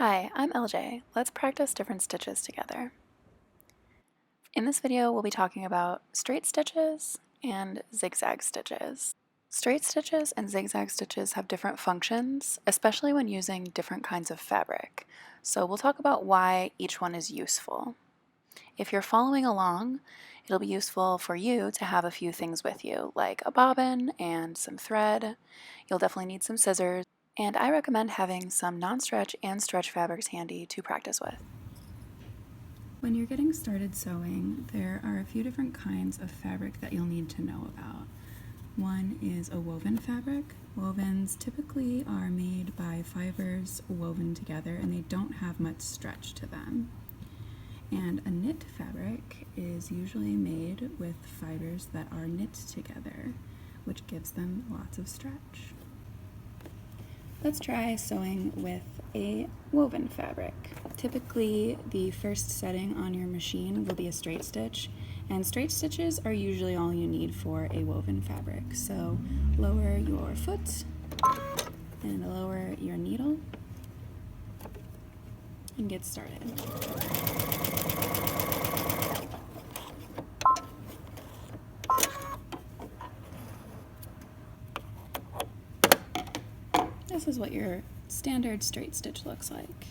Hi, I'm LJ. Let's practice different stitches together. In this video, we'll be talking about straight stitches and zigzag stitches. Straight stitches and zigzag stitches have different functions, especially when using different kinds of fabric. So we'll talk about why each one is useful. If you're following along, it'll be useful for you to have a few things with you, like a bobbin and some thread. You'll definitely need some scissors. And I recommend having some non-stretch and stretch fabrics handy to practice with. When you're getting started sewing, there are a few different kinds of fabric that you'll need to know about. One is a woven fabric. Wovens typically are made by fibers woven together and they don't have much stretch to them. And a knit fabric is usually made with fibers that are knit together, which gives them lots of stretch. Let's try sewing with a woven fabric. Typically, the first setting on your machine will be a straight stitch, and straight stitches are usually all you need for a woven fabric. So lower your foot and lower your needle and get started. This is what your standard straight stitch looks like.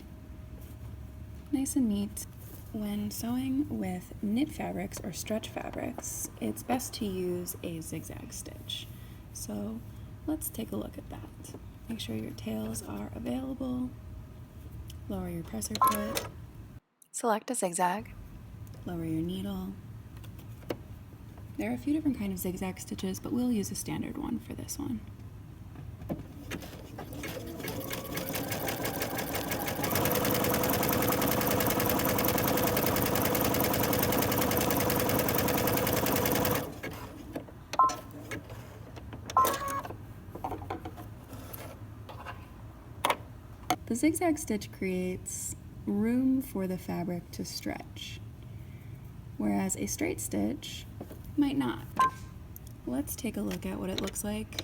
Nice and neat. When sewing with knit fabrics or stretch fabrics, it's best to use a zigzag stitch. So let's take a look at that. Make sure your tails are available. Lower your presser foot. Select a zigzag. Lower your needle. There are a few different kinds of zigzag stitches, but we'll use a standard one for this one. The zigzag stitch creates room for the fabric to stretch, whereas a straight stitch might not. Let's take a look at what it looks like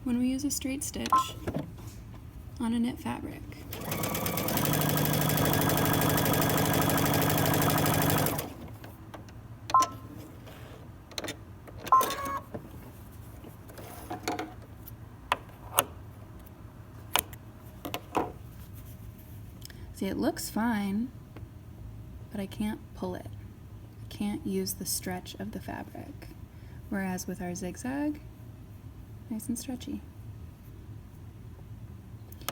when we use a straight stitch on a knit fabric. See, it looks fine, but I can't pull it. I can't use the stretch of the fabric. Whereas with our zigzag, nice and stretchy.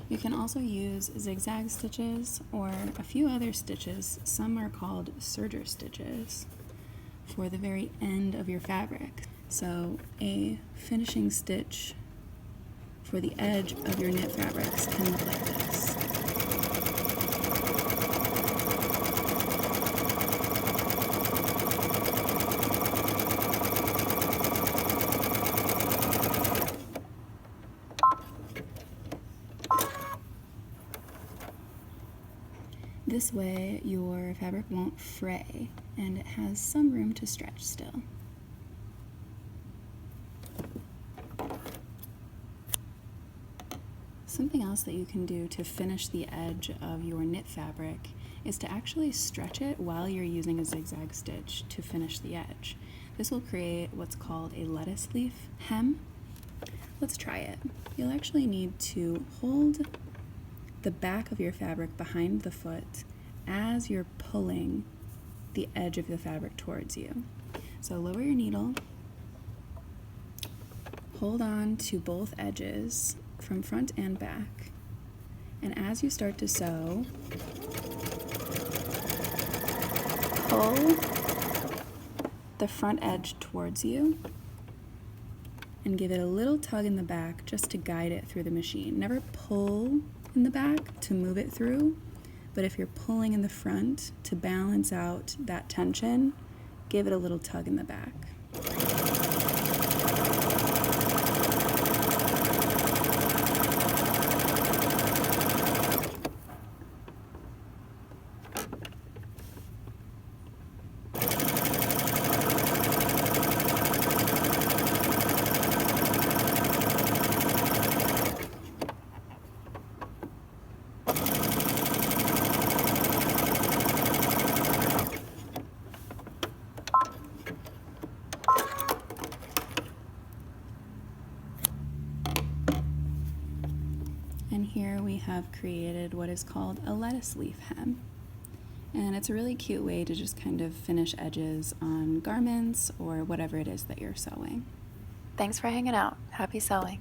You can also use zigzag stitches or a few other stitches. Some are called serger stitches for the very end of your fabric. So a finishing stitch for the edge of your knit fabrics can look like this. This way your fabric won't fray and it has some room to stretch still. Something else that you can do to finish the edge of your knit fabric is to actually stretch it while you're using a zigzag stitch to finish the edge. This will create what's called a lettuce leaf hem. Let's try it. You'll actually need to hold the back of your fabric behind the foot as you're pulling the edge of the fabric towards you. So lower your needle, hold on to both edges from front and back, and as you start to sew, pull the front edge towards you and give it a little tug in the back just to guide it through the machine. Never pull in the back to move it through, but if you're pulling in the front to balance out that tension, give it a little tug in the back. And here we have created what is called a lettuce leaf hem. And it's a really cute way to just kind of finish edges on garments or whatever it is that you're sewing. Thanks for hanging out. Happy sewing.